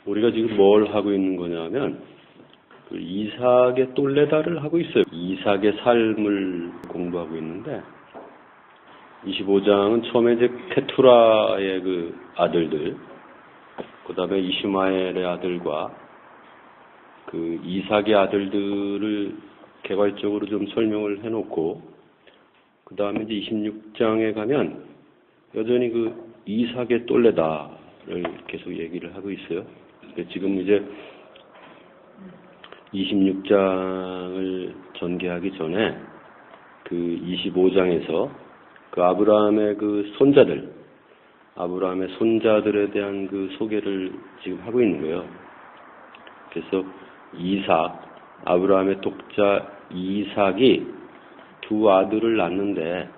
우리가 지금 뭘 하고 있는 거냐면 그 이삭의 똘레다를 하고 있어요. 이삭의 삶을 공부하고 있는데 25장은 처음에 이제 케투라의 그 아들들, 그 다음에 이슈마엘의 아들과 그 이삭의 아들들을 개괄적으로 좀 설명을 해놓고, 그 다음에 이제 26장에 가면 여전히 그 이삭의 똘레다를 계속 얘기를 하고 있어요. 지금 이제 26장을 전개하기 전에 그 25장에서 그 아브라함의 그 손자들, 아브라함의 손자들에 대한 그 소개를 지금 하고 있는 거예요. 그래서 이삭, 아브라함의 독자 이삭이 두 아들을 낳는데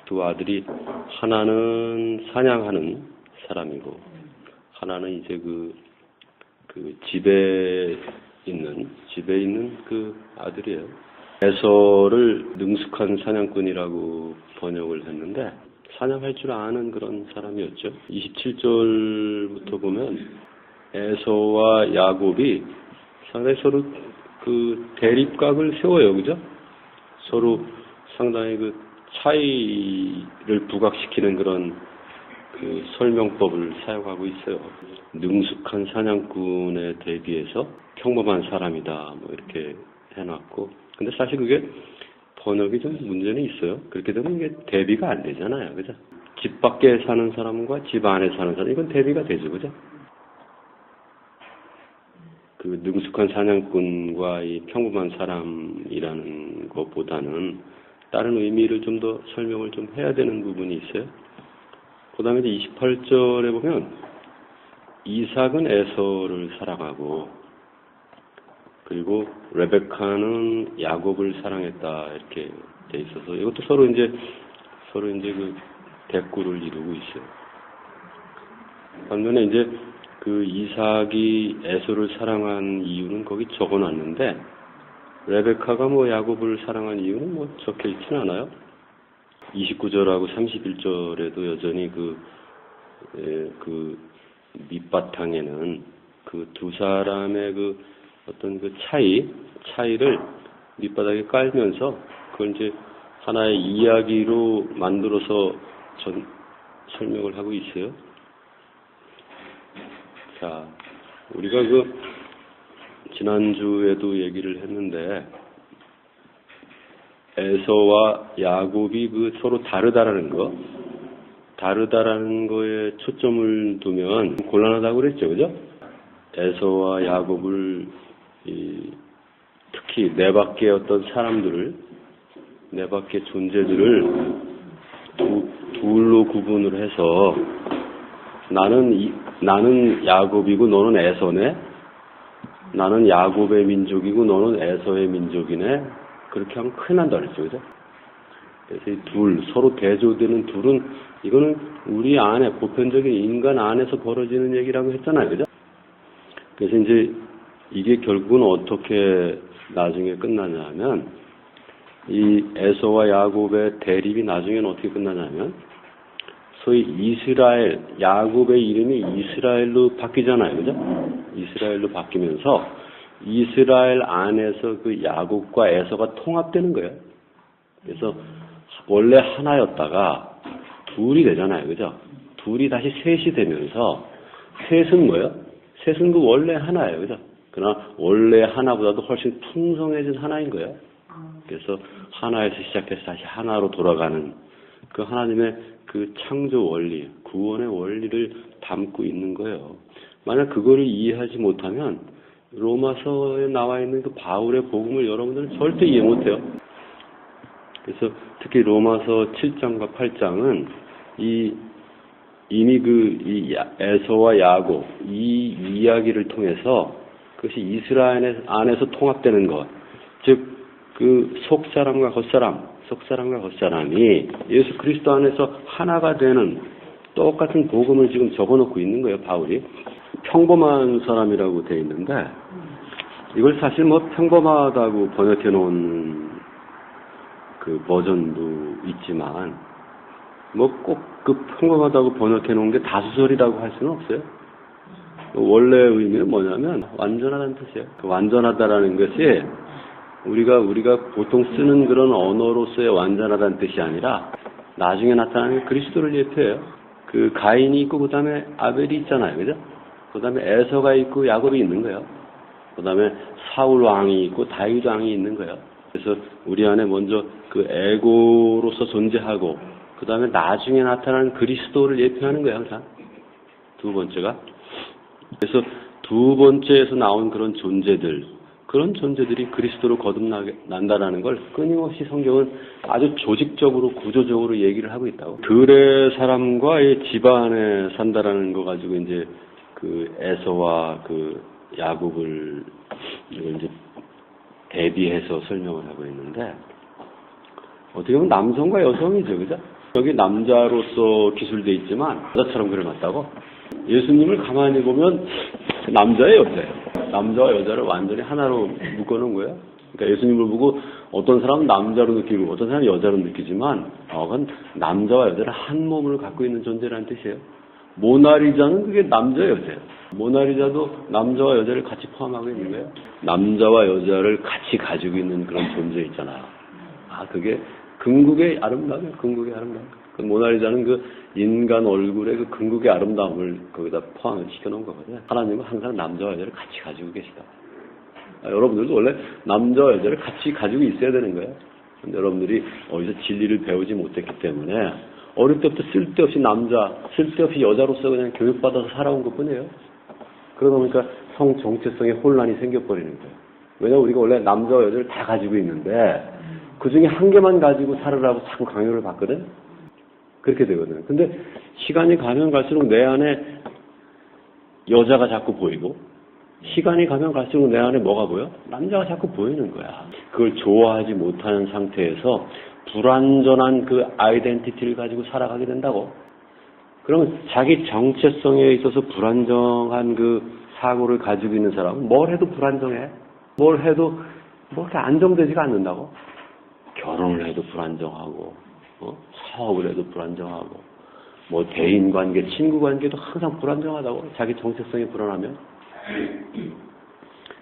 두 아들이 하나는 사냥하는 사람이고 하나는 이제 그 집에 있는 그 아들이에요. 에서를 능숙한 사냥꾼이라고 번역을 했는데 사냥할 줄 아는 그런 사람이었죠. 27절부터 보면 에서와 야곱이 상당히 서로 그 대립각을 세워요. 그죠? 서로 상당히 그 차이를 부각시키는 그런 그 설명법을 사용하고 있어요. 능숙한 사냥꾼에 대비해서 평범한 사람이다, 뭐 이렇게 해놨고. 근데 사실 그게 번역이 좀 문제는 있어요. 그렇게 되면 이게 대비가 안 되잖아요. 그죠? 집 밖에 사는 사람과 집 안에 사는 사람, 이건 대비가 되죠. 그죠? 그 능숙한 사냥꾼과 이 평범한 사람이라는 것보다는 다른 의미를 좀 더 설명을 좀 해야 되는 부분이 있어요. 그 다음에 이제 28절에 보면 이삭은 에서를 사랑하고 그리고 레베카는 야곱을 사랑했다 이렇게 돼 있어서 이것도 서로 이제 그 대꾸를 이루고 있어요. 반면에 이제 그 이삭이 에서를 사랑한 이유는 거기 적어놨는데 레베카가 뭐 야곱을 사랑한 이유는 뭐 적혀 있진 않아요. 29절하고 31절에도 여전히 그 밑바탕에는 그 두 사람의 그 어떤 그 차이를 밑바닥에 깔면서 그걸 이제 하나의 이야기로 만들어서 설명을 하고 있어요. 자, 우리가 그 지난주에도 얘기를 했는데 에서와 야곱이 그 서로 다르다라는 거에 초점을 두면 곤란하다고 그랬죠, 그죠? 에서와 야곱을 특히 내 밖의 어떤 사람들을, 내 밖의 존재들을 둘로 구분을 해서 나는 야곱이고 너는 에서네, 나는 야곱의 민족이고 너는 에서의 민족이네, 그렇게 하면 큰일 난다 그랬죠, 그죠? 그래서 이 서로 대조되는 둘은, 이거는 우리 안에, 보편적인 인간 안에서 벌어지는 얘기라고 했잖아요, 그죠? 그래서 이제 이게 결국은 어떻게 나중에 끝나냐면, 이 에서와 야곱의 대립이 나중에는 어떻게 끝나냐면, 소위 야곱의 이름이 이스라엘로 바뀌잖아요, 그죠? 이스라엘로 바뀌면서, 이스라엘 안에서 그 야곱과 에서가 통합되는 거예요. 그래서 원래 하나였다가 둘이 되잖아요, 그죠? 둘이 다시 셋이 되면서 셋은 뭐예요? 셋은 그 원래 하나예요, 그죠? 그러나 원래 하나보다도 훨씬 풍성해진 하나인 거예요. 그래서 하나에서 시작해서 다시 하나로 돌아가는 그 하나님의 그 창조 원리, 구원의 원리를 담고 있는 거예요. 만약 그거를 이해하지 못하면 로마서에 나와 있는 그 바울의 복음을 여러분들은 절대 이해 못해요. 그래서 특히 로마서 7장과 8장은 이미 이 에서와 야곱 이 이야기를 통해서 그것이 이스라엘 안에서 통합되는 것, 즉 그 속사람과 겉사람이 예수 그리스도 안에서 하나가 되는 똑같은 복음을 지금 적어놓고 있는 거예요, 바울이. 평범한 사람이라고 되어 있는데 이걸 사실 뭐 평범하다고 번역해 놓은 그 버전도 있지만 뭐 꼭 그 평범하다고 번역해 놓은 게 다수설이라고 할 수는 없어요. 원래 의미는 뭐냐면 완전하다는 뜻이에요. 그 완전하다라는 것이 우리가 보통 쓰는 그런 언어로서의 완전하다는 뜻이 아니라 나중에 나타나는 그리스도를 예표해요. 그 가인이 있고 그 다음에 아벨이 있잖아요. 그죠? 그 다음에 에서가 있고 야곱이 있는 거예요. 그 다음에 사울 왕이 있고 다윗 왕이 있는 거예요. 그래서 우리 안에 먼저 그 에고로서 존재하고 그 다음에 나중에 나타나는 그리스도를 예표하는 거예요. 항상. 두 번째가. 그래서 두 번째에서 나온 그런 존재들이 그리스도로 거듭난다라는 걸 끊임없이 성경은 아주 조직적으로 구조적으로 얘기를 하고 있다고. 들의 사람과의 집안에 산다라는 거 가지고 이제 그 에서와 그 야곱을 이제 대비해서 설명을 하고 있는데 어떻게 보면 남성과 여성이죠, 그죠? 여기 남자로서 기술돼 있지만 여자처럼 그려놨다고. 예수님을 가만히 보면 남자예요, 여자예요. 남자와 여자를 완전히 하나로 묶어놓은 거예요. 그러니까 예수님을 보고 어떤 사람은 남자로 느끼고 어떤 사람은 여자로 느끼지만 그건 남자와 여자를 한 몸을 갖고 있는 존재라는 뜻이에요. 모나리자는 그게 남자 여자예요. 모나리자도 남자와 여자를 같이 포함하고 있는 거예요. 남자와 여자를 같이 가지고 있는 그런 존재 있잖아요. 그게 궁극의 아름다움이에요. 궁극의 아름다움. 그 모나리자는 그 인간 얼굴의 그 궁극의 아름다움을 거기다 포함을 시켜놓은 거거든요. 하나님은 항상 남자와 여자를 같이 가지고 계시다. 여러분들도 원래 남자와 여자를 같이 가지고 있어야 되는 거예요. 근데 여러분들이 어디서 진리를 배우지 못했기 때문에 어릴 때부터 쓸데없이 여자로서 그냥 교육받아서 살아온 것 뿐이에요. 그러다 보니까 성 정체성에 혼란이 생겨버리는 거예요. 왜냐면 우리가 원래 남자와 여자를 다 가지고 있는데 그 중에 한 개만 가지고 살으라고 자꾸 강요를 받거든? 그렇게 되거든. 근데 시간이 가면 갈수록 내 안에 여자가 자꾸 보이고 시간이 가면 갈수록 내 안에 뭐가 보여? 남자가 자꾸 보이는 거야. 그걸 좋아하지 못하는 상태에서 불완전한 그 아이덴티티를 가지고 살아가게 된다고. 그러면 자기 정체성에 있어서 불안정한 그 사고를 가지고 있는 사람은 뭘 해도 불안정해. 뭘 해도 뭐 이렇게 안정되지가 않는다고. 결혼을 해도 불안정하고, 사업을 해도 불안정하고, 뭐 대인관계, 친구관계도 항상 불안정하다고. 자기 정체성이 불안하면.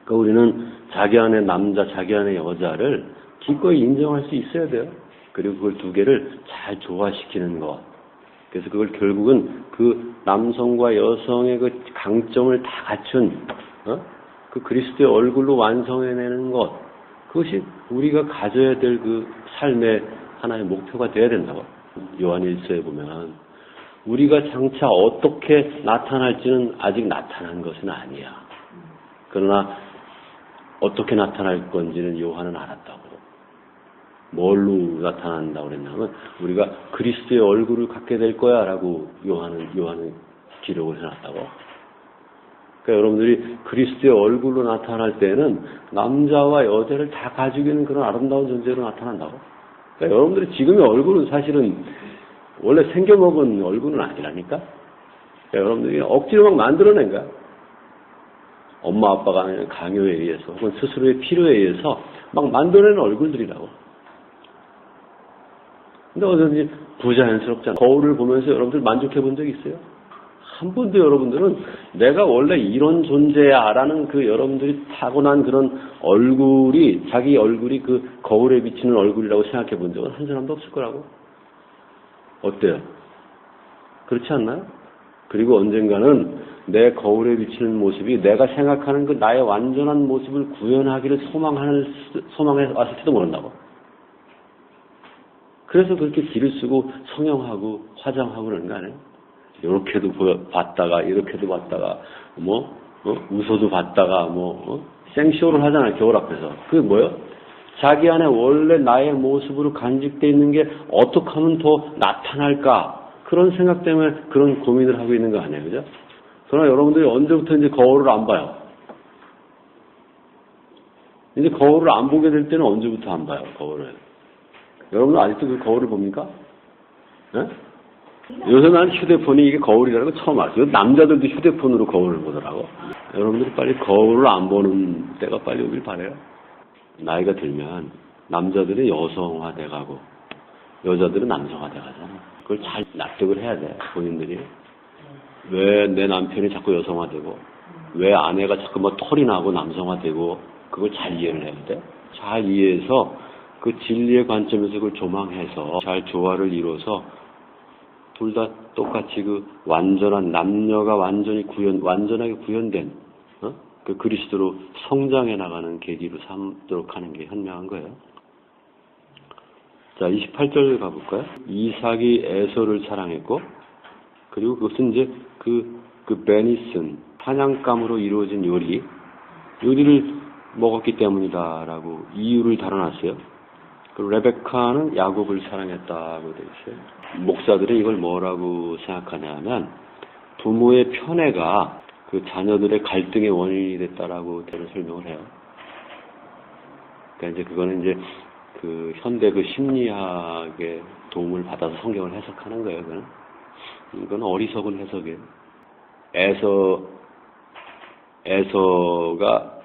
그러니까 우리는 자기 안에 남자, 자기 안에 여자를 기꺼이 인정할 수 있어야 돼요. 그리고 그걸 두 개를 잘 조화시키는 것. 그래서 그걸 결국은 그 남성과 여성의 그 강점을 다 갖춘 그 그리스도의 얼굴로 완성해내는 것. 그것이 우리가 가져야 될 그 삶의 하나의 목표가 돼야 된다고. 요한일서에 보면 우리가 장차 어떻게 나타날지는 아직 나타난 것은 아니야. 그러나 어떻게 나타날 건지는 요한은 알았다고. 뭘로 나타난다고 그랬냐면 우리가 그리스도의 얼굴을 갖게 될 거야 라고 요한은 기록을 해놨다고. 그러니까 여러분들이 그리스도의 얼굴로 나타날 때는 남자와 여자를 다 가지고 있는 그런 아름다운 존재로 나타난다고. 그러니까 여러분들이 지금의 얼굴은 사실은 원래 생겨먹은 얼굴은 아니라니까. 그러니까 여러분들이 억지로 막 만들어낸 거야. 엄마 아빠가 하는 강요에 의해서 혹은 스스로의 필요에 의해서 막 만들어낸 얼굴들이라고. 근데 어쩐지 부자연스럽잖아. 거울을 보면서 여러분들 만족해 본 적 있어요? 한 번도 여러분들은 내가 원래 이런 존재야라는 그 여러분들이 타고난 그런 얼굴이 자기 얼굴이 그 거울에 비치는 얼굴이라고 생각해 본 적은 한 사람도 없을 거라고. 어때요? 그렇지 않나요? 그리고 언젠가는 내 거울에 비치는 모습이 내가 생각하는 그 나의 완전한 모습을 구현하기를 소망해 왔을지도 모른다고. 그래서 그렇게 길을 쓰고 성형하고 화장하고 그러는 거 아니에요? 이렇게도 봤다가 이렇게도 봤다가 웃어도 봤다가 생쇼를 하잖아요. 겨울 앞에서. 그게 뭐예요? 자기 안에 원래 나의 모습으로 간직되어 있는 게 어떻게 하면 더 나타날까? 그런 생각 때문에 그런 고민을 하고 있는 거 아니에요. 그죠? 그러나 여러분들이 언제부터 이제 거울을 안 봐요? 이제 거울을 안 보게 될 때는 언제부터 안 봐요? 거울을. 여러분은 아직도 그 거울을 봅니까? 네? 요새 나는 휴대폰이 이게 거울이라는 거 처음 알았어요. 남자들도 휴대폰으로 거울을 보더라고. 여러분들이 빨리 거울을 안 보는 때가 빨리 오길 바래요. 나이가 들면 남자들이 여성화돼 가고 여자들은 남성화돼 가잖아. 그걸 잘 납득을 해야 돼. 본인들이. 왜 내 남편이 자꾸 여성화되고 왜 아내가 자꾸 뭐 털이 나고 남성화되고 그걸 잘 이해를 해야 돼. 잘 이해해서 그 진리의 관점에서 그걸 조망해서 잘 조화를 이뤄서 둘 다 똑같이 그 완전한 남녀가 완전하게 구현된 그 그리스도로 성장해 나가는 계기로 삼도록 하는 게 현명한 거예요. 자, 28절 가볼까요? 이삭이 에서를 사랑했고, 그리고 그것은 이제 그 베니슨, 사냥감으로 이루어진 요리를 먹었기 때문이다라고 이유를 달아놨어요. 그 레베카는 야곱을 사랑했다고 되어 있어요. 목사들은 이걸 뭐라고 생각하냐면, 부모의 편애가 그 자녀들의 갈등의 원인이 됐다라고 대로 설명을 해요. 그러니까 이제 그거는 이제 그 현대 그 심리학의 도움을 받아서 성경을 해석하는 거예요. 이건 어리석은 해석이에요. 에서가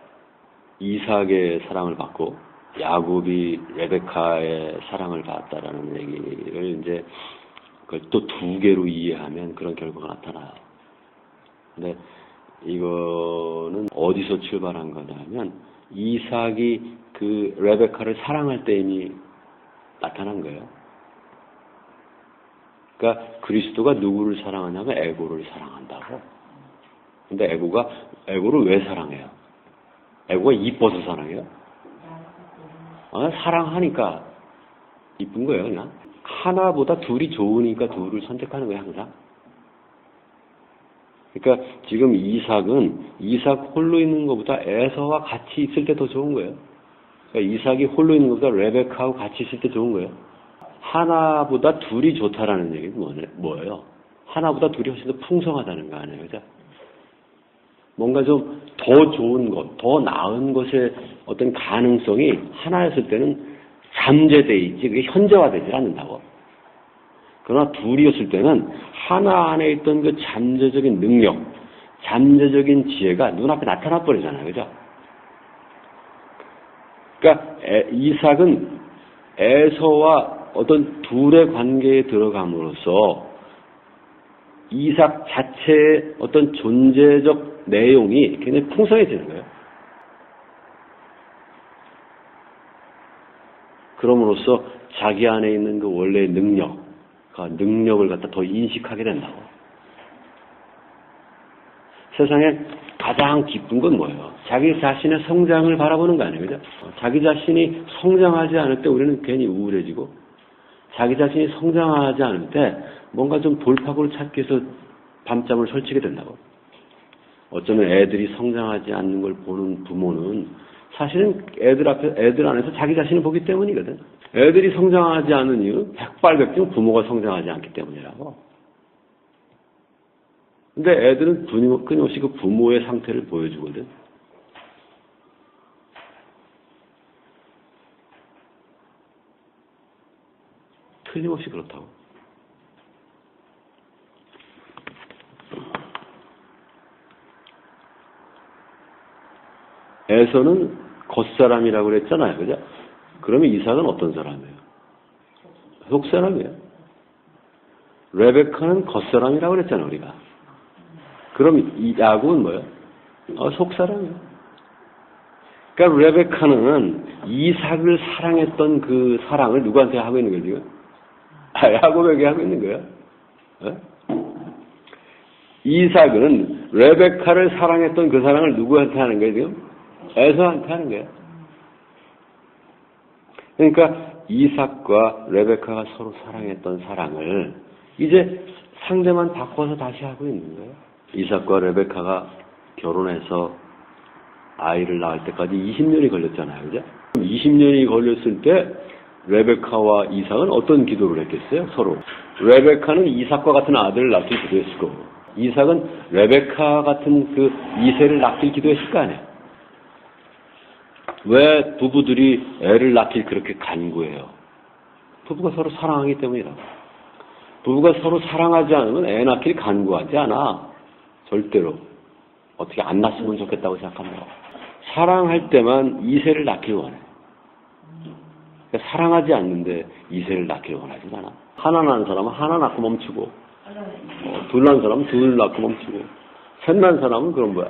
이삭의 사랑을 받고 야곱이 레베카의 사랑을 받았다라는 얘기를 이제 그걸 또 두 개로 이해하면 그런 결과가 나타나요. 근데 이거는 어디서 출발한 거냐면 이삭이 그 레베카를 사랑할 때 이미 나타난 거예요. 그러니까 그리스도가 누구를 사랑하냐면 에고를 사랑한다고. 근데 에고를 왜 사랑해요? 에고가 이뻐서 사랑해요? 사랑하니까 이쁜 거예요, 그냥. 하나보다 둘이 좋으니까 둘을 선택하는 거예요, 항상. 그러니까 지금 이삭 홀로 있는 것보다 에서와 같이 있을 때 더 좋은 거예요. 그러니까 이삭이 홀로 있는 것보다 레베카하고 같이 있을 때 좋은 거예요. 하나보다 둘이 좋다라는 얘기는 뭐예요? 하나보다 둘이 훨씬 더 풍성하다는 거 아니에요, 그죠? 뭔가 좀 더 좋은 것, 더 나은 것의 어떤 가능성이 하나였을 때는 잠재되어 있지, 그게 현재화되지 않는다고. 그러나 둘이었을 때는 하나 안에 있던 그 잠재적인 능력, 잠재적인 지혜가 눈앞에 나타나 버리잖아요, 그죠? 그러니까 이삭은 에서와 어떤 둘의 관계에 들어감으로써 이삭 자체의 어떤 존재적 내용이 굉장히 풍성해지는 거예요. 그럼으로써 자기 안에 있는 그 원래의 능력을 갖다 더 인식하게 된다고. 세상에 가장 기쁜 건 뭐예요? 자기 자신의 성장을 바라보는 거 아니에요, 그죠? 자기 자신이 성장하지 않을 때 우리는 괜히 우울해지고, 자기 자신이 성장하지 않을 때 뭔가 좀 돌파구를 찾기 위해서 밤잠을 설치게 된다고. 어쩌면 애들이 성장하지 않는 걸 보는 부모는 사실은 애들 안에서 자기 자신을 보기 때문이거든. 애들이 성장하지 않는 이유는 백발백중 부모가 성장하지 않기 때문이라고. 근데 애들은 끊임없이 그 부모의 상태를 보여주거든. 틀림없이 그렇다고. 에서는 겉사람이라고 그랬잖아요, 그죠? 그러면 이삭은 어떤 사람이에요? 속사람이에요. 레베카는 겉사람이라고 그랬잖아요, 우리가. 그럼 이 야곱은 뭐예요? 속사람이에요. 그러니까 레베카는 이삭을 사랑했던 그 사랑을 누구한테 하고 있는 거예요, 지금? 야곱에게 하고 있는 거예요. 네? 이삭은 레베카를 사랑했던 그 사랑을 누구한테 하는 거예요, 지금? 에서한테 하는 거예요. 그러니까 이삭과 레베카가 서로 사랑했던 사랑을 이제 상대만 바꿔서 다시 하고 있는 거예요. 이삭과 레베카가 결혼해서 아이를 낳을 때까지 20년이 걸렸잖아요, 그죠? 20년이 걸렸을 때 레베카와 이삭은 어떤 기도를 했겠어요? 서로. 레베카는 이삭과 같은 아들을 낳길 기도했을 거고, 이삭은 레베카 같은 그 이세를 낳길 기도했을 거 아니에요. 왜 부부들이 애를 낳길 그렇게 간구해요? 부부가 서로 사랑하기 때문이라고. 부부가 서로 사랑하지 않으면 애 낳길 간구하지 않아. 절대로. 어떻게 안 낳았으면 좋겠다고 생각합니다. 사랑할 때만 이세를 낳길 원해. 그러니까 사랑하지 않는데 이세를 낳길 원하진 않아. 하나 낳은 사람은 하나 낳고 멈추고, 둘 낳은 사람은 둘 낳고 멈추고, 셋 낳은 사람은 그럼 뭐야?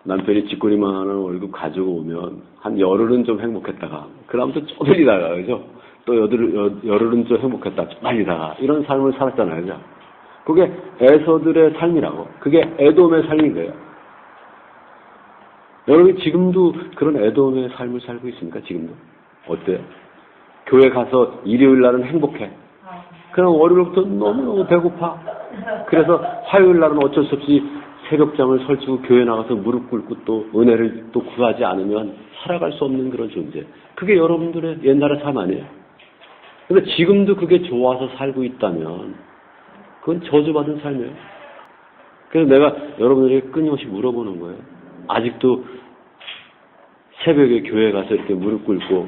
남편이 쥐꼬리만 하는 월급 가지고 오면 한 열흘은 좀 행복했다가 그다음부터 쪼들리다가 그죠? 또 열흘은 좀 행복했다 쪼달리다가 이런 삶을 살았잖아요. 그죠? 그게 에서들의 삶이라고. 그게 에돔의 삶인 거예요. 여러분 지금도 그런 에돔의 삶을 살고 있습니까? 지금도? 어때요? 교회 가서 일요일 날은 행복해. 그럼 월요일부터 너무너무 배고파. 그래서 화요일 날은 어쩔 수 없이 새벽잠을 설치고 교회 나가서 무릎 꿇고 또 은혜를 또 구하지 않으면 살아갈 수 없는 그런 존재. 그게 여러분들의 옛날의 삶 아니에요? 근데 지금도 그게 좋아서 살고 있다면 그건 저주받은 삶이에요. 그래서 내가 여러분들에게 끊임없이 물어보는 거예요. 아직도 새벽에 교회 가서 이렇게 무릎 꿇고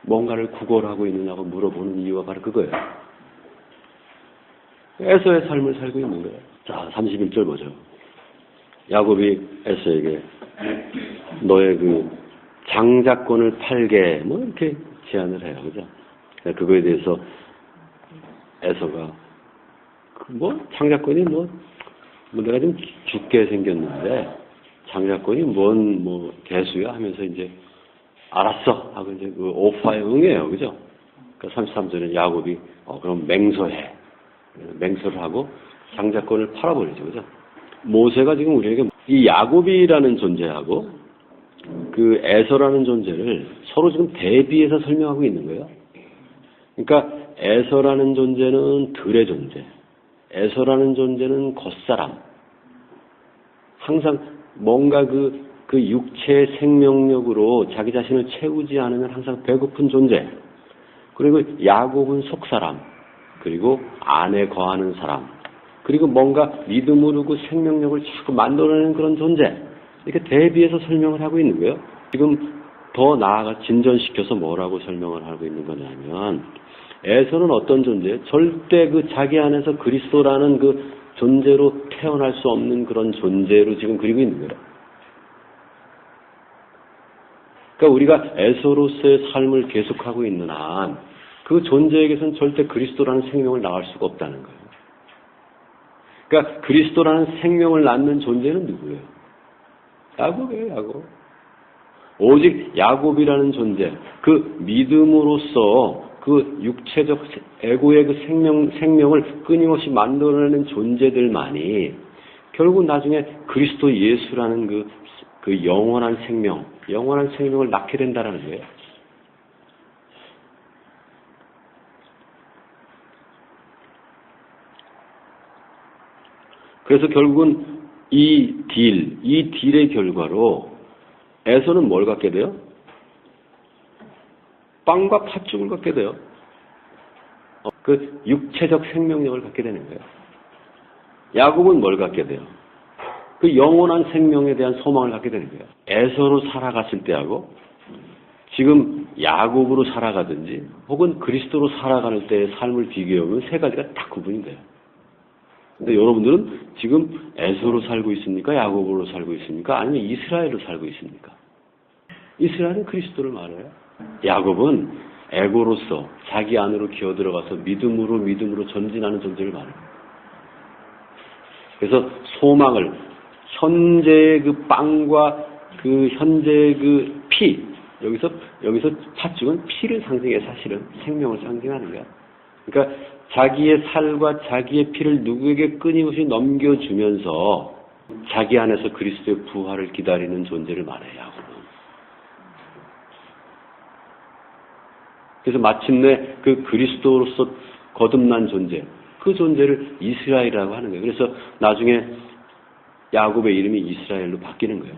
뭔가를 구걸하고 있느냐고 물어보는 이유가 바로 그거예요. 에서의 삶을 살고 있는 거예요. 자, 31절 보죠. 야곱이 에서에게 너의 그 장자권을 팔게 뭐 이렇게 제안을 해요. 그죠? 그거에 대해서 에서가 장자권이 내가 좀 죽게 생겼는데 장자권이 뭔 개수야 하면서 이제 알았어 하고 이제 그 오파에 응해요. 그죠? 그러니까 33절에 야곱이 그럼 맹서해. 맹서를 하고 장자권을 팔아버리죠. 그죠? 모세가 지금 우리에게 이 야곱이라는 존재하고 그 에서라는 존재를 서로 지금 대비해서 설명하고 있는 거예요. 그러니까 에서라는 존재는 들의 존재, 에서라는 존재는 겉사람. 항상 뭔가 그 육체의 생명력으로 자기 자신을 채우지 않으면 항상 배고픈 존재. 그리고 야곱은 속사람, 그리고 안에 거하는 사람, 그리고 뭔가 믿음으로 그 생명력을 자꾸 만들어내는 그런 존재. 이렇게 대비해서 설명을 하고 있는 거예요. 지금 더 나아가 진전시켜서 뭐라고 설명을 하고 있는 거냐면 에서는 어떤 존재예요? 절대 그 자기 안에서 그리스도라는 그 존재로 태어날 수 없는 그런 존재로 지금 그리고 있는 거예요. 그러니까 우리가 에서로서의 삶을 계속하고 있는 한 그 존재에게서는 절대 그리스도라는 생명을 낳을 수가 없다는 거예요. 그러니까 그리스도라는 생명을 낳는 존재는 누구예요? 야곱이에요, 야곱. 오직 야곱이라는 존재, 그 믿음으로써 그 육체적 에고의 그 생명을 끊임없이 만들어내는 존재들만이 결국 나중에 그리스도 예수라는 그 영원한 생명을 낳게 된다는 거예요. 그래서 결국은 이 딜의 결과로 에서는 뭘 갖게 돼요? 빵과 팥죽을 갖게 돼요. 그 육체적 생명력을 갖게 되는 거예요. 야곱은 뭘 갖게 돼요? 그 영원한 생명에 대한 소망을 갖게 되는 거예요. 에서로 살아갔을 때하고 지금 야곱으로 살아가든지 혹은 그리스도로 살아가는 때의 삶을 비교해보면 세 가지가 딱 구분이 돼요. 근데 여러분들은 지금 에서로 살고 있습니까? 야곱으로 살고 있습니까? 아니면 이스라엘로 살고 있습니까? 이스라엘은 그리스도를 말해요. 야곱은 에고로서 자기 안으로 기어들어가서 믿음으로 전진하는 존재를 말해요. 그래서 소망을 현재의 그 빵과 그 현재의 그 피, 여기서 팥죽은 피를 상징해 사실은 생명을 상징하는 거야. 그러니까 자기의 살과 자기의 피를 누구에게 끊임없이 넘겨주면서 자기 안에서 그리스도의 부활을 기다리는 존재를 말해요. 야곱은. 그래서 마침내 그 그리스도로서 거듭난 존재, 그 존재를 이스라엘이라고 하는 거예요. 그래서 나중에 야곱의 이름이 이스라엘로 바뀌는 거예요.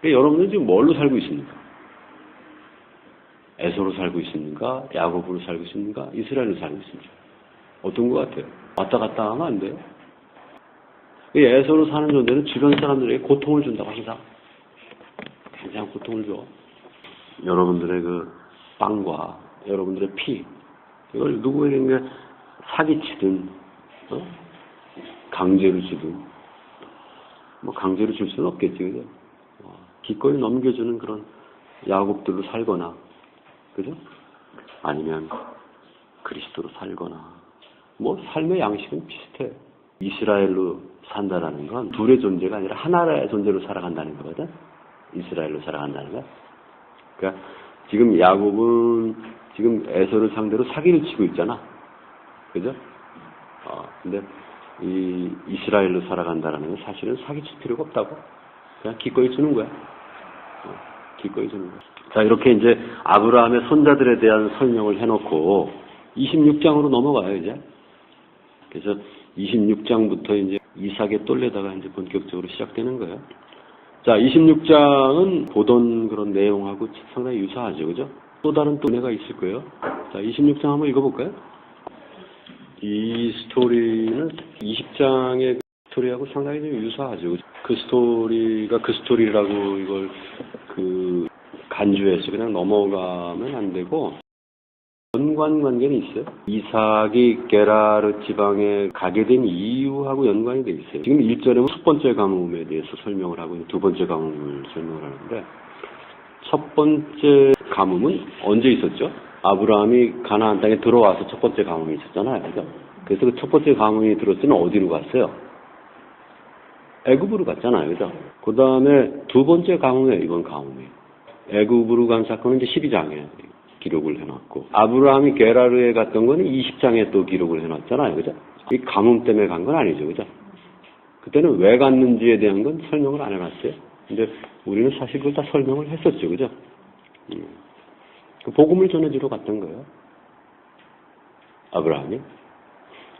그러니까 여러분은 지금 뭘로 살고 있습니까? 에서로 살고 있습니까? 야곱으로 살고 있습니까? 이스라엘로 살고 있습니까? 어떤 것 같아요? 왔다 갔다 하면 안 돼요. 에서로 사는 존재는 주변 사람들에게 고통을 준다고 항상. 굉장히 고통을 줘. 여러분들의 그 빵과 여러분들의 피, 이걸 누구에게 사기치든, 강제로 주든, 강제로 줄 수는 없겠지, 그죠? 기꺼이 넘겨주는 그런 야곱들로 살거나, 그죠? 아니면 그리스도로 살거나, 삶의 양식은 비슷해. 이스라엘로 산다라는 건 둘의 존재가 아니라 하나의 존재로 살아간다는 거거든. 이스라엘로 살아간다는 거. 그러니까 지금 야곱은 지금 에서를 상대로 사기를 치고 있잖아. 그죠? 근데 이 이스라엘로 살아간다라는 건 사실은 사기칠 필요가 없다고. 그냥 기꺼이 주는 거야. 기꺼이 주는 거야. 자, 이렇게 이제 아브라함의 손자들에 대한 설명을 해놓고 26장으로 넘어가요, 이제. 그래서 26장부터 이제 이삭의 똘레다가 이제 본격적으로 시작되는 거예요. 자, 26장은 보던 그런 내용하고 상당히 유사하죠, 그죠? 또 다른 또 은혜가 있을 거예요. 자, 26장 한번 읽어볼까요? 이 스토리는 20장의 스토리하고 상당히 좀 유사하죠. 그 스토리가 그 스토리라고 이걸 간주해서 그냥 넘어가면 안 되고, 연관관계는 있어요. 이삭이 게라르 지방에 가게 된 이유하고 연관이 돼 있어요. 지금 1절에 첫 번째 가뭄에 대해서 설명을 하고 두 번째 가뭄을 설명을 하는데, 첫 번째 가뭄은 언제 있었죠? 아브라함이 가나안 땅에 들어와서 첫 번째 가뭄이 있었잖아요. 그래서 그 첫 번째 가뭄이 들었을 때는 어디로 갔어요? 애굽으로 갔잖아요. 그죠? 그 다음에 두 번째 가뭄이에요. 이번 가뭄이. 애굽으로 간 사건은 이제 12장에 기록을 해놨고, 아브라함이 게라르에 갔던 거는 20장에 또 기록을 해놨잖아요. 그죠? 이 가뭄 때문에 간 건 아니죠. 그죠? 그때는 왜 갔는지에 대한 건 설명을 안 해놨어요. 근데 우리는 사실 그걸 다 설명을 했었죠. 그죠? 그 복음을 전해주러 갔던 거예요. 아브라함이.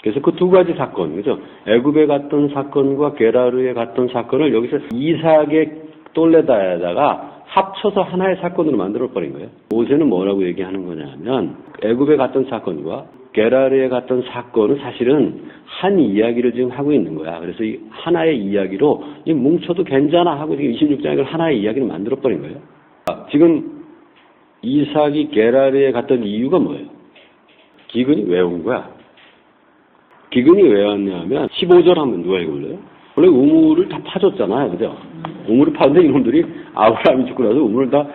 그래서 그 두 가지 사건, 그죠? 애굽에 갔던 사건과 게라르에 갔던 사건을 여기서 이삭의 똘레다에다가 합쳐서 하나의 사건으로 만들어버린 거예요. 모세는 뭐라고 얘기하는 거냐면, 애굽에 갔던 사건과 게라르에 갔던 사건은 사실은 한 이야기를 지금 하고 있는 거야. 그래서 이 하나의 이야기로 뭉쳐도 괜찮아 하고 지금 26장에 그 하나의 이야기를 만들어버린 거예요. 지금 이삭이 게라르에 갔던 이유가 뭐예요? 기근이 왜 온 거야? 기근이 왜 왔냐면 15절 한번 누가 읽어볼래요? 원래 우물을 다 파줬잖아요. 그죠? 우물을 파는데 이놈들이 아브라함이 죽고 나서 우물을 다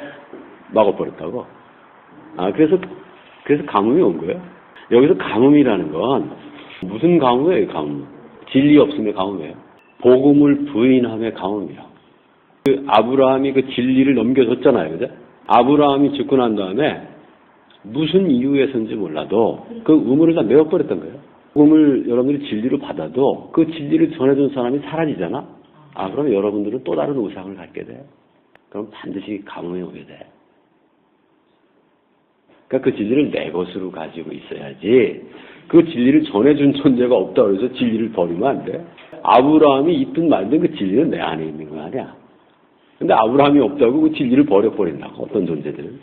막아버렸다고. 그래서 가뭄이 온 거예요. 여기서 가뭄이라는 건 무슨 가뭄이에요? 가뭄. 진리 없음의 가뭄이에요. 복음을 부인함의 가뭄이야. 그 아브라함이 그 진리를 넘겨줬잖아요. 그죠? 아브라함이 죽고 난 다음에 무슨 이유에서인지 몰라도 그 우물을 다 메워버렸던 거예요. 복음을 여러분들이 진리로 받아도 그 진리를 전해준 사람이 사라지잖아? 그럼 여러분들은 또 다른 우상을 갖게 돼. 그럼 반드시 가뭄이 오게 돼. 그러니까 그 진리를 내 것으로 가지고 있어야지. 그 진리를 전해준 존재가 없다 그래서 진리를 버리면 안 돼. 아브라함이 있든 말든 그 진리는 내 안에 있는 거 아니야. 근데 아브라함이 없다고 그 진리를 버려버린다고, 어떤 존재들은.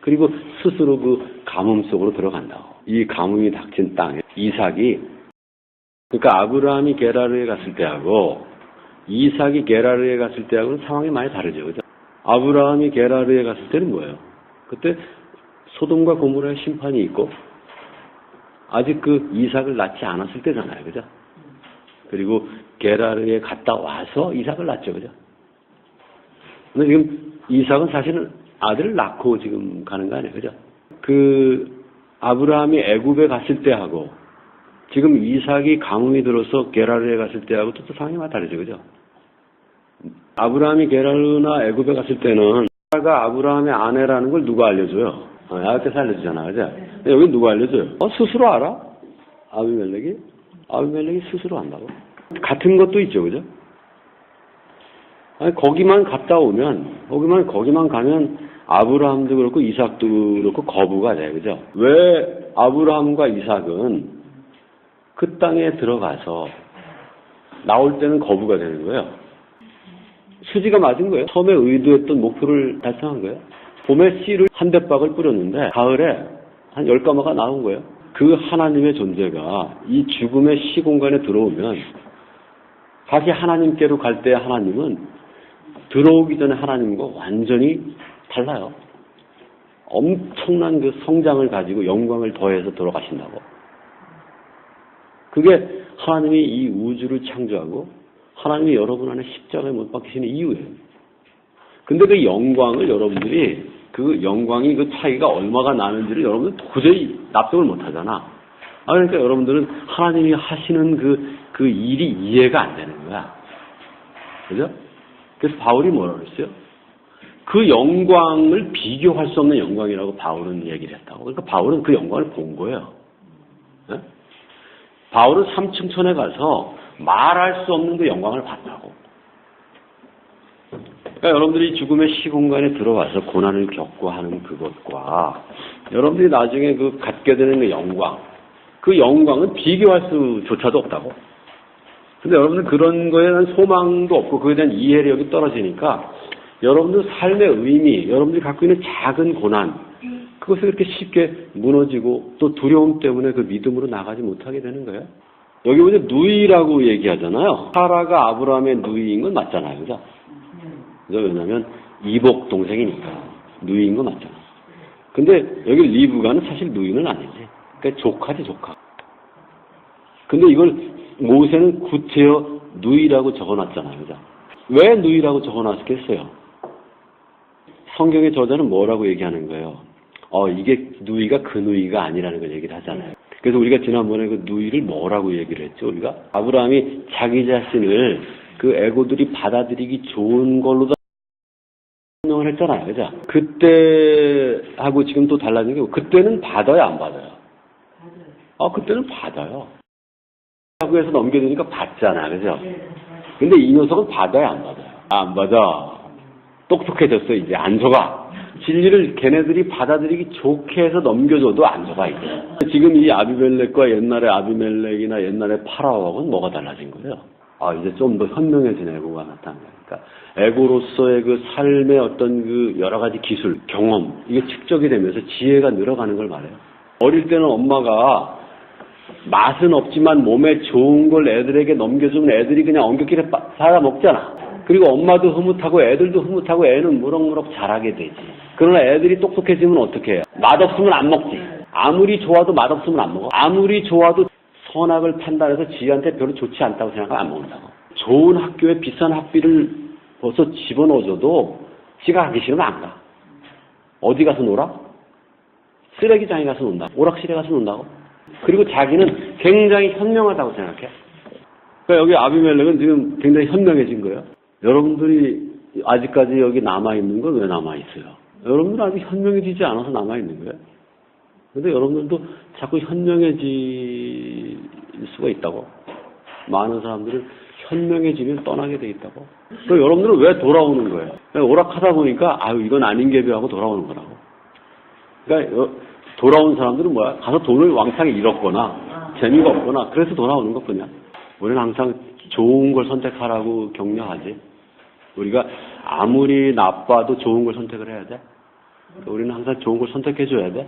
그리고 스스로 그 가뭄 속으로 들어간다고. 이 가뭄이 닥친 땅에 이삭이, 그러니까 아브라함이 게라르에 갔을 때하고 이삭이 게라르에 갔을 때하고는 상황이 많이 다르죠. 그죠? 아브라함이 게라르에 갔을 때는 뭐예요? 그때 소돔과 고모라의 심판이 있고 아직 그 이삭을 낳지 않았을 때잖아요. 그죠? 그리고 게라르에 갔다 와서 이삭을 낳죠. 그죠? 근데 지금 이삭은 사실은 아들을 낳고 지금 가는 거 아니에요. 그죠? 그 아브라함이 애굽에 갔을 때하고 지금 이삭이 가뭄이 들어서 게라르에 갔을 때하고 또 상황이 많이 다르죠. 그죠? 아브라함이 게라르나 애굽에 갔을 때는 사라가 아브라함의 아내라는 걸 누가 알려줘요? 야곱께서 알려주잖아. 그죠? 근데 여기 누가 알려줘요? 스스로 알아? 아비멜렉이 스스로 안다고? 같은 것도 있죠. 그죠? 거기만 갔다 오면, 거기만 가면 아브라함도 그렇고 이삭도 그렇고 거부가 돼. 그죠? 왜 아브라함과 이삭은 그 땅에 들어가서 나올 때는 거부가 되는 거예요? 수지가 맞은 거예요. 처음에 의도했던 목표를 달성한 거예요. 봄에 씨를 한 대박을 뿌렸는데 가을에 한 10가마가 나온 거예요. 그 하나님의 존재가 이 죽음의 시공간에 들어오면 다시 하나님께로 갈 때 하나님은 들어오기 전에 하나님과 완전히 달라요. 엄청난 그 성장을 가지고 영광을 더해서 들어가신다고. 그게 하나님이 이 우주를 창조하고 하나님이 여러분 안에 십자가에 못 박히시는 이유예요. 근데 그 영광을 여러분들이 그 영광이 그 차이가 얼마가 나는지를 여러분들 도저히 납득을 못 하잖아. 그러니까 여러분들은 하나님이 하시는 그 일이 이해가 안 되는 거야. 그죠? 그래서 바울이 뭐라고 그랬어요? 그 영광을 비교할 수 없는 영광이라고 바울은 얘기를 했다고. 그러니까 바울은 그 영광을 본 거예요. 네? 바울은 삼층천에 가서 말할 수 없는 그 영광을 봤다고. 그러니까 여러분들이 죽음의 시공간에 들어와서 고난을 겪고 하는 그것과 여러분들이 나중에 그 갖게 되는 그 영광은 비교할 수조차도 없다고. 근데 여러분들 그런 거에 대한 소망도 없고 그에 대한 이해력이 떨어지니까 여러분들 삶의 의미, 여러분들이 갖고 있는 작은 고난, 그것을 그렇게 쉽게 무너지고 또 두려움 때문에 그 믿음으로 나가지 못하게 되는 거예요. 여기 보면 누이라고 얘기하잖아요. 사라가 아브라함의 누이인 건 맞잖아요. 그죠? 왜냐하면 이복 동생이니까 누이인 건 맞잖아. 근데 여기 리브가는 사실 누이는 아니지. 그러니까 조카지, 조카. 근데 이걸 모세는 구체어 누이라고 적어놨잖아요. 그죠? 왜 누이라고 적어놨겠어요? 성경의 저자는 뭐라고 얘기하는 거예요? 이게 누이가 그 누이가 아니라는 걸 얘기를 하잖아요. 그래서 우리가 지난번에 그 누이를 뭐라고 얘기를 했죠? 우리가 아브라함이 자기 자신을 그 애고들이 받아들이기 좋은 걸로도 설명을 했잖아요. 그죠? 그때하고 지금 또 달라진 게 그때는 받아요, 안 받아요? 그때는 받아요. 하고 해서 넘겨주니까 받잖아. 그죠? 근데 이 녀석은 받아요, 안 받아요? 안 받아. 똑똑해졌어, 이제. 안 속아. 진리를 걔네들이 받아들이기 좋게 해서 넘겨줘도 안 속아, 이제. 지금 이 아비멜렉과 옛날의 아비멜렉이나 옛날의 파라오하고는 뭐가 달라진 거예요? 이제 좀 더 현명해진 애고가 나타난 거니까. 애고로서의 그 삶의 어떤 그 여러 가지 기술, 경험, 이게 축적이 되면서 지혜가 늘어가는 걸 말해요. 어릴 때는 엄마가 맛은 없지만 몸에 좋은 걸 애들에게 넘겨주면 애들이 그냥 엉겹기를 받아 먹잖아. 그리고 엄마도 흐뭇하고 애들도 흐뭇하고 애는 무럭무럭 자라게 되지. 그러나 애들이 똑똑해지면 어떻게 해요? 맛없으면 안 먹지. 아무리 좋아도 맛없으면 안 먹어. 아무리 좋아도 선악을 판단해서 지한테 별로 좋지 않다고 생각하면 안 먹는다고. 좋은 학교에 비싼 학비를 벌써 집어넣어줘도 지가 가기 싫으면 안 가. 어디 가서 놀아? 쓰레기장에 가서 논다. 오락실에 가서 논다고. 그리고 자기는 굉장히 현명하다고 생각해. 그러니까 여기 아비멜렉은 지금 굉장히 현명해진 거예요. 여러분들이 아직까지 여기 남아있는 건 왜 남아있어요? 여러분들은 아직 현명해지지 않아서 남아있는 거예요. 근데 여러분들도 자꾸 현명해질 수가 있다고. 많은 사람들은 현명해지면 떠나게 돼 있다고. 그럼 여러분들은 왜 돌아오는 거예요? 오락하다 보니까 이건 아닌 게벼하고 돌아오는 거라고. 그러니까 돌아온 사람들은 뭐야? 가서 돈을 왕창 잃었거나 재미가 없거나 그래서 돌아오는 것뿐이야. 우리는 항상 좋은 걸 선택하라고 격려하지. 우리가 아무리 나빠도 좋은 걸 선택을 해야 돼. 우리는 항상 좋은 걸 선택해줘야 돼.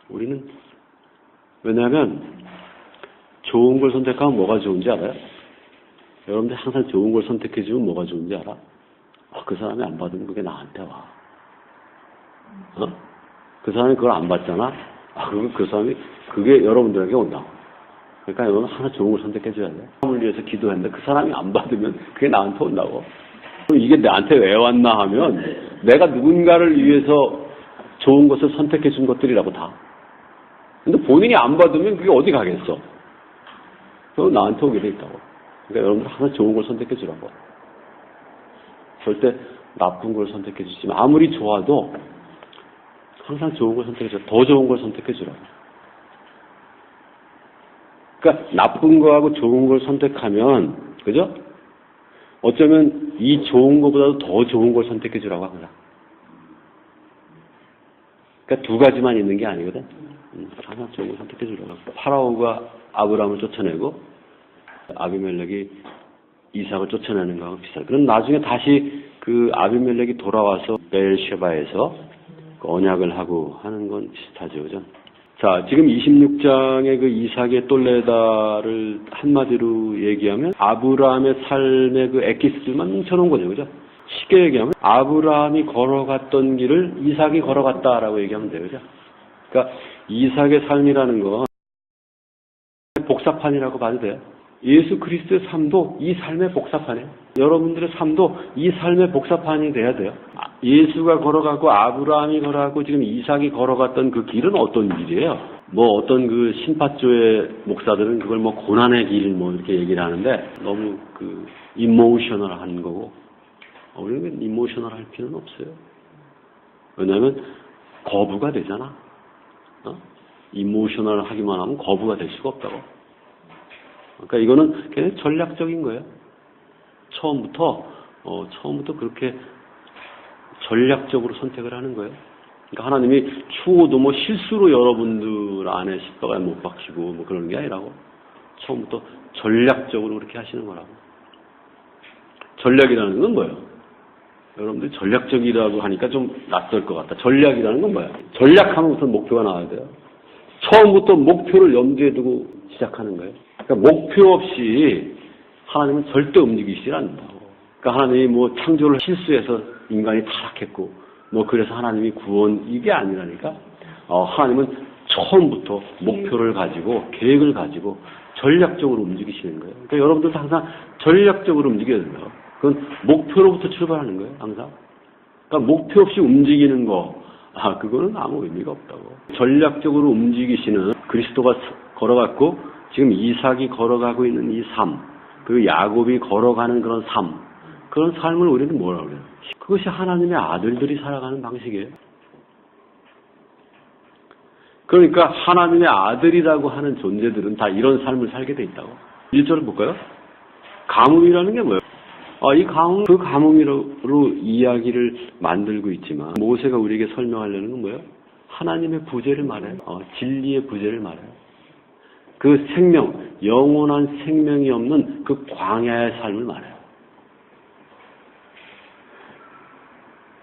우리는 왜냐하면 좋은 걸 선택하면 뭐가 좋은지 알아요? 여러분들 항상 좋은 걸 선택해주면 뭐가 좋은지 알아? 그 사람이 안 받으면 그게 나한테 와. 그 사람이 그걸 안 받잖아? 그러면 그 사람이 그게 여러분들에게 온다고. 그러니까 여러분 하나 좋은 걸 선택해줘야 돼. 사람을 위해서 기도했는데 그 사람이 안 받으면 그게 나한테 온다고. 그럼 이게 나한테 왜 왔나 하면 내가 누군가를 위해서 좋은 것을 선택해준 것들이라고 다. 근데 본인이 안 받으면 그게 어디 가겠어? 그럼 나한테 오게 돼 있다고. 그러니까 여러분들 항상 좋은 걸 선택해주라고. 절대 나쁜 걸 선택해주지 마. 아무리 좋아도 항상 좋은 걸 선택해줘. 더 좋은 걸 선택해주라고. 그러니까 나쁜 거하고 좋은 걸 선택하면, 그죠? 어쩌면 이 좋은 것보다도 더 좋은 걸 선택해주라고 합니다. 그러니까 두 가지만 있는 게 아니거든. 항상 좋은 걸 선택해주라고. 파라오가 아브라함을 쫓아내고 아비멜렉이 이삭을 쫓아내는 거하고 비슷해요. 그럼 나중에 다시 그 아비멜렉이 돌아와서 베엘셰바에서 언약을 하고 하는 건 비슷하죠. 그죠? 자, 지금 26장의 그 이삭의 똘레다를 한마디로 얘기하면 아브라함의 삶의 그 엑기스들만 뭉쳐놓은 거죠. 그죠? 쉽게 얘기하면 아브라함이 걸어갔던 길을 이삭이 걸어갔다라고 얘기하면 돼요. 그죠? 그러니까 이삭의 삶이라는 건 복사판이라고 봐도 돼요. 예수 그리스도의 삶도 이 삶의 복사판이에요. 여러분들의 삶도 이 삶의 복사판이 돼야 돼요. 예수가 걸어가고 아브라함이 걸어가고 지금 이삭이 걸어갔던 그 길은 어떤 길이에요? 뭐 어떤 그 신파조의 목사들은 그걸 뭐 고난의 길 뭐 이렇게 얘기를 하는데 너무 그 이모셔널한 거고 우리는 이모셔널할 필요는 없어요. 왜냐하면 거부가 되잖아. 이모셔널하기만 하면 거부가 될 수가 없다고. 그러니까 이거는 그냥 전략적인 거예요. 처음부터 그렇게 전략적으로 선택을 하는 거예요. 그러니까 하나님이 추호도 뭐 실수로 여러분들 안에 십자가에 못 박히고 뭐 그런 게 아니라고. 처음부터 전략적으로 그렇게 하시는 거라고. 전략이라는 건 뭐예요? 여러분들 전략적이라고 하니까 좀 낯설 것 같다. 전략이라는 건 뭐야? 전략하면부터 목표가 나와야 돼요. 처음부터 목표를 염두에 두고 시작하는 거예요. 그러니까 목표 없이 하나님은 절대 움직이시지 않는다고. 그러니까 하나님이 뭐 창조를 실수해서 인간이 타락했고 뭐 그래서 하나님이 구원 이게 아니라니까. 하나님은 처음부터 목표를 가지고 계획을 가지고 전략적으로 움직이시는 거예요. 그러니까 여러분들도 항상 전략적으로 움직여야 된다고. 그건 목표로부터 출발하는 거예요, 항상. 그러니까 목표 없이 움직이는 거, 그거는 아무 의미가 없다고. 전략적으로 움직이시는 그리스도가 걸어갔고, 지금 이삭이 걸어가고 있는 이 삶, 그리고 야곱이 걸어가는 그런 삶, 그런 삶을 우리는 뭐라고 그래요? 그것이 하나님의 아들들이 살아가는 방식이에요. 그러니까 하나님의 아들이라고 하는 존재들은 다 이런 삶을 살게 돼 있다고. 1절을 볼까요? 가뭄이라는 게 뭐예요? 이 가뭄, 그 가뭄으로 이야기를 만들고 있지만 모세가 우리에게 설명하려는 건 뭐예요? 하나님의 부재를 말해요. 진리의 부재를 말해요. 그 생명, 영원한 생명이 없는 그 광야의 삶을 말해요.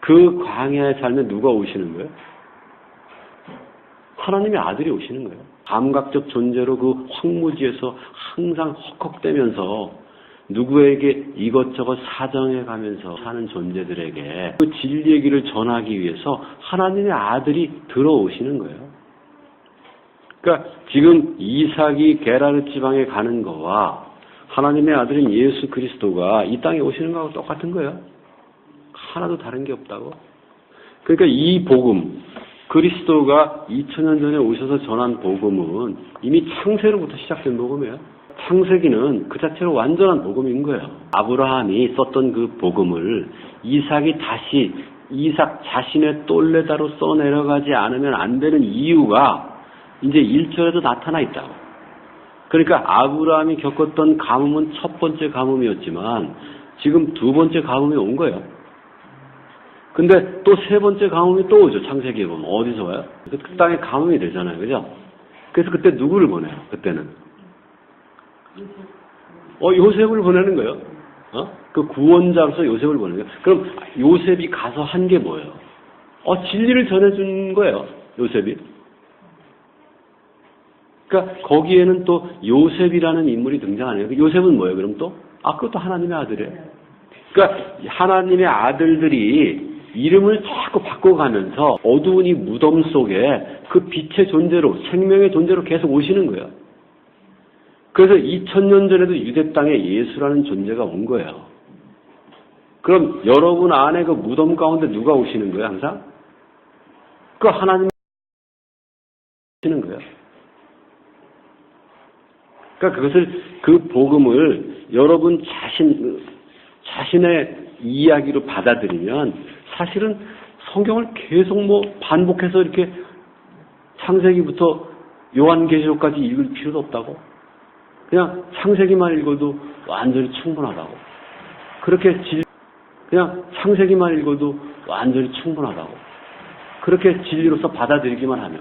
그 광야의 삶에 누가 오시는 거예요? 하나님의 아들이 오시는 거예요. 감각적 존재로 그 황무지에서 항상 헉헉대면서 누구에게 이것저것 사정해 가면서 사는 존재들에게 그 진리의 길을 전하기 위해서 하나님의 아들이 들어오시는 거예요. 그러니까 지금 이삭이 게라르 지방에 가는 거와 하나님의 아들인 예수 그리스도가 이 땅에 오시는 거하고 똑같은 거예요. 하나도 다른 게 없다고. 그러니까 이 복음, 그리스도가 2000년 전에 오셔서 전한 복음은 이미 창세로부터 시작된 복음이에요. 창세기는 그 자체로 완전한 복음인 거예요. 아브라함이 썼던 그 복음을 이삭이 다시 이삭 자신의 똘레다로 써내려가지 않으면 안 되는 이유가 이제 1절에도 나타나 있다고. 그러니까 아브라함이 겪었던 가뭄은 첫 번째 가뭄이었지만 지금 두 번째 가뭄이 온 거예요. 근데 또 세 번째 가뭄이 또 오죠. 창세기에 보면. 어디서 와요? 그 땅에 가뭄이 되잖아요. 그죠? 그래서 그때 누구를 보내요? 그때는. 요셉을 보내는 거예요. 그 구원자로서 요셉을 보내는 거예요. 그럼 요셉이 가서 한 게 뭐예요? 진리를 전해준 거예요. 요셉이. 그러니까 거기에는 또 요셉이라는 인물이 등장하네요. 요셉은 뭐예요? 그럼 또? 그것도 하나님의 아들이에요. 그러니까 하나님의 아들들이 이름을 자꾸 바꿔가면서 어두운 이 무덤 속에 그 빛의 존재로, 생명의 존재로 계속 오시는 거예요. 그래서 2000년 전에도 유대 땅에 예수라는 존재가 온 거예요. 그럼 여러분 안에 그 무덤 가운데 누가 오시는 거예요, 항상? 그 하나님 오시는 거예요. 그러니까 그 복음을 여러분 자신의 이야기로 받아들이면 사실은 성경을 계속 반복해서 이렇게 창세기부터 요한계시록까지 읽을 필요도 없다고. 그냥 창세기만 읽어도 완전히 충분하다고. 그냥 창세기만 읽어도 완전히 충분하다고. 그렇게 진리로서 받아들이기만 하면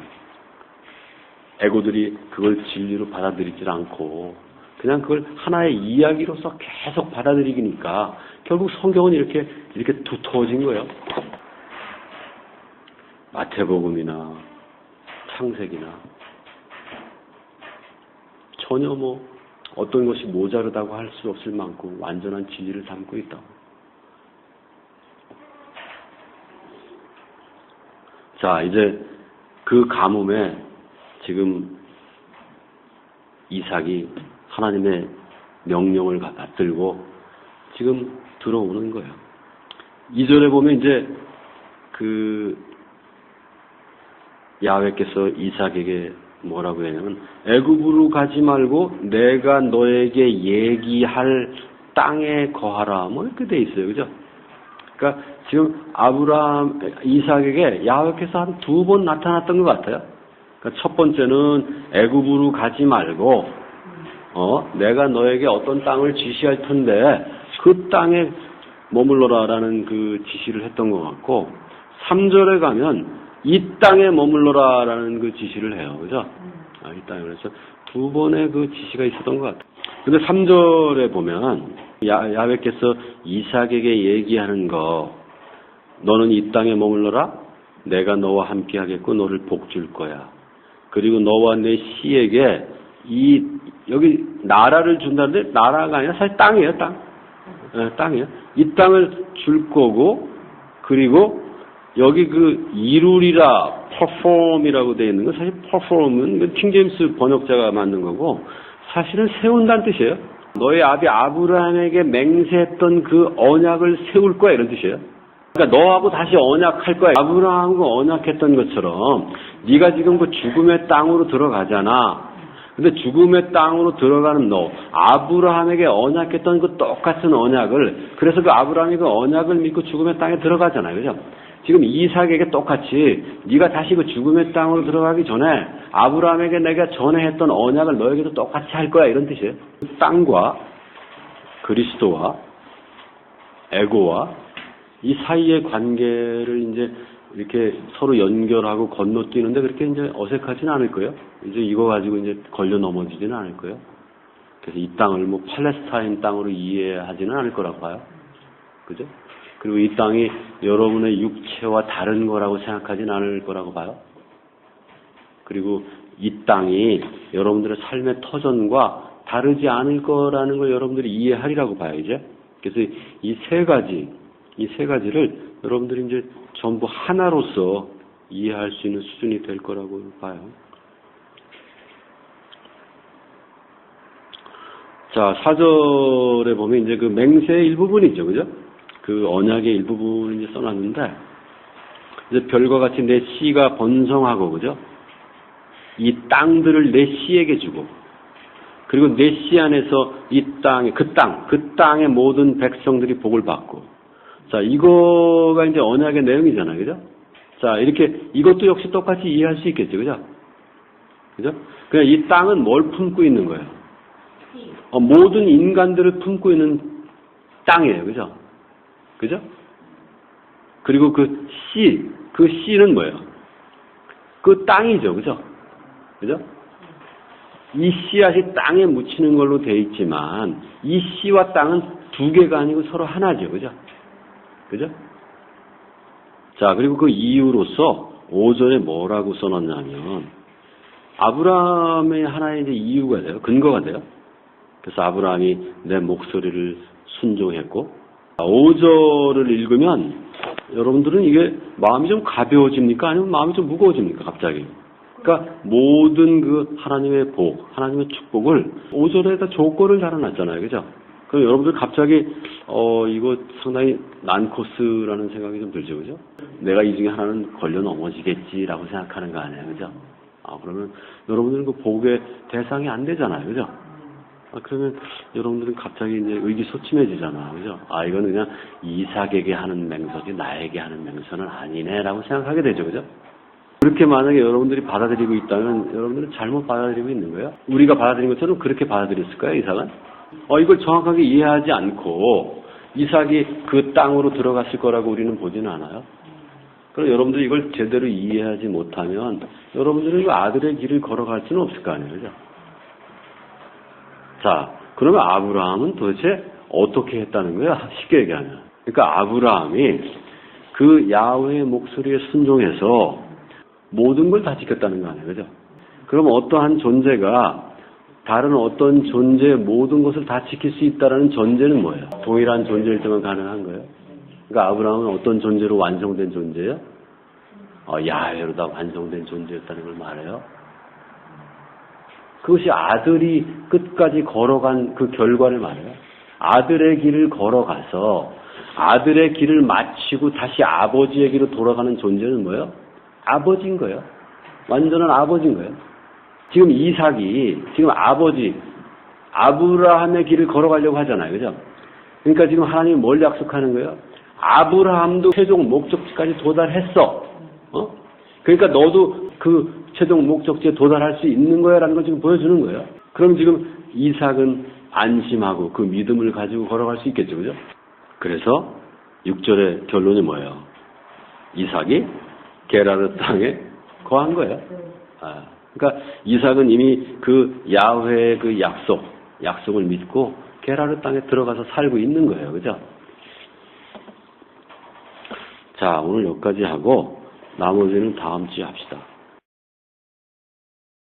에고들이 그걸 진리로 받아들이질 않고 그냥 그걸 하나의 이야기로서 계속 받아들이니까 결국 성경은 이렇게 두터워진 거예요. 마태복음이나 창세기나 전혀 어떤 것이 모자르다고 할 수 없을 만큼 완전한 진리를 담고 있다고. 자, 이제 그 가뭄에 지금 이삭이 하나님의 명령을 받들고 지금 들어오는 거예요. 2절에 보면 이제 야훼께서 이삭에게 뭐라고 했냐면 애굽으로 가지 말고 내가 너에게 얘기할 땅에 거하라. 뭐 이렇게 돼 있어요. 그죠? 그러니까 지금 아브라함, 이삭에게 야훼께서 한 2번 나타났던 것 같아요. 그러니까 첫 번째는 애굽으로 가지 말고 내가 너에게 어떤 땅을 지시할 텐데 그 땅에 머물러라라는 그 지시를 했던 것 같고 3절에 가면 이 땅에 머물러라라는 그 지시를 해요. 그죠? 이 땅에. 그래서 2번의 그 지시가 있었던 것 같아요. 근데 3절에 보면 야훼께서 이삭에게 얘기하는 거 너는 이 땅에 머물러라. 내가 너와 함께 하겠고 너를 복 줄 거야. 그리고 너와 내 씨에게 여기 나라를 준다는데 나라가 아니라 사실 땅이에요. 땅이에요. 이 땅을 줄 거고 그리고 여기 그 이루리라 perform이라고 되어 있는 건 사실 perform은 킹제임스 번역자가 만든 거고 사실은 세운다는 뜻이에요. 너의 아비 아브라함에게 맹세했던 그 언약을 세울 거야 이런 뜻이에요. 그러니까 너하고 다시 언약할 거야. 아브라함과 언약했던 것처럼 네가 지금 그 죽음의 땅으로 들어가잖아. 근데 죽음의 땅으로 들어가는 너, 아브라함에게 언약했던 그 똑같은 언약을, 그래서 그 아브라함이 그 언약을 믿고 죽음의 땅에 들어가잖아요. 그죠? 지금 이삭에게 똑같이 네가 다시 그 죽음의 땅으로 들어가기 전에 아브라함에게 내가 전에 했던 언약을 너에게도 똑같이 할 거야 이런 뜻이에요. 땅과 그리스도와 에고와 이 사이의 관계를 이제 이렇게 서로 연결하고 건너뛰는데 그렇게 이제 어색하지는 않을 거예요. 이제 이거 가지고 이제 걸려 넘어지지는 않을 거예요. 그래서 이 땅을 뭐 팔레스타인 땅으로 이해하지는 않을 거라고 봐요. 그죠? 그리고 이 땅이 여러분의 육체와 다른 거라고 생각하지는 않을 거라고 봐요. 그리고 이 땅이 여러분들의 삶의 터전과 다르지 않을 거라는 걸 여러분들이 이해하리라고 봐요, 이제. 그래서 이 세 가지를 여러분들이 이제 전부 하나로서 이해할 수 있는 수준이 될 거라고 봐요. 자, 4절에 보면 이제 그 맹세의 일부분이죠, 그죠? 그 언약의 일부분을 이제 써놨는데, 이제 별과 같이 내 씨가 번성하고, 그죠? 이 땅들을 내 씨에게 주고, 그리고 내 씨 안에서 이 땅에, 그 땅의 모든 백성들이 복을 받고, 자, 이거가 이제 언약의 내용이잖아요. 그죠? 자, 이렇게, 이것도 역시 똑같이 이해할 수 있겠죠. 그죠? 그죠? 그냥 이 땅은 뭘 품고 있는 거예요? 모든 인간들을 품고 있는 땅이에요. 그죠? 그죠? 그리고 그 씨는 뭐예요? 그 땅이죠. 그죠? 그죠? 이 씨앗이 땅에 묻히는 걸로 돼 있지만, 이 씨와 땅은 두 개가 아니고 서로 하나죠. 그죠? 그죠? 자, 그리고 그 이유로서 5절에 뭐라고 써놨냐면, 아브라함의 하나의 이제 이유가 돼요. 근거가 돼요. 그래서 아브라함이 내 목소리를 순종했고, 5절을 읽으면, 여러분들은 이게 마음이 좀 가벼워집니까? 아니면 마음이 좀 무거워집니까? 갑자기. 그러니까 모든 그 하나님의 복, 하나님의 축복을 5절에다 조건을 달아놨잖아요. 그죠? 그럼 여러분들 갑자기 이거 상당히 난코스라는 생각이 좀 들죠. 그죠? 내가 이 중에 하나는 걸려 넘어지겠지라고 생각하는 거 아니에요. 그죠? 그러면 여러분들은 그 복의 대상이 안 되잖아요. 그죠? 그러면 여러분들은 갑자기 이제 의기소침해지잖아. 그죠? 이거는 그냥 이삭에게 하는 맹서지 나에게 하는 맹서는 아니네라고 생각하게 되죠. 그죠? 그렇게 만약에 여러분들이 받아들이고 있다면 여러분들은 잘못 받아들이고 있는 거예요. 우리가 받아들인 것처럼 그렇게 받아들였을까요, 이삭은? 이걸 정확하게 이해하지 않고 이삭이 그 땅으로 들어갔을 거라고 우리는 보지는 않아요. 그럼 여러분들이 이걸 제대로 이해하지 못하면 여러분들은 그 아들의 길을 걸어갈 수는 없을 거 아니에요. 그죠? 자, 그러면 아브라함은 도대체 어떻게 했다는 거야? 쉽게 얘기하면. 그러니까 아브라함이 그 야훼의 목소리에 순종해서 모든 걸 다 지켰다는 거 아니에요. 그죠? 그럼 어떠한 존재가 다른 어떤 존재의 모든 것을 다 지킬 수 있다는 전제는 뭐예요? 동일한 존재일 때만 가능한 거예요. 그러니까 아브라함은 어떤 존재로 완성된 존재예요? 야훼로 다 완성된 존재였다는 걸 말해요. 그것이 아들이 끝까지 걸어간 그 결과를 말해요. 아들의 길을 걸어가서 아들의 길을 마치고 다시 아버지의 길로 돌아가는 존재는 뭐예요? 아버지인 거예요. 완전한 아버지인 거예요. 지금 이삭이 지금 아버지 아브라함의 길을 걸어가려고 하잖아요. 그죠? 그러니까 지금 하나님이 뭘 약속하는 거예요? 아브라함도 최종 목적지까지 도달했어. 그러니까 너도 그 최종 목적지에 도달할 수 있는 거야라는 걸 지금 보여주는 거예요. 그럼 지금 이삭은 안심하고 그 믿음을 가지고 걸어갈 수 있겠죠. 그죠? 그래서 6절의 결론이 뭐예요? 이삭이 게라르 땅에 거한 거예요. 그러니까 이삭은 이미 그 야훼의 그 약속을 믿고 게라르 땅에 들어가서 살고 있는 거예요. 그죠? 자, 오늘 여기까지 하고 나머지는 다음 주에 합시다.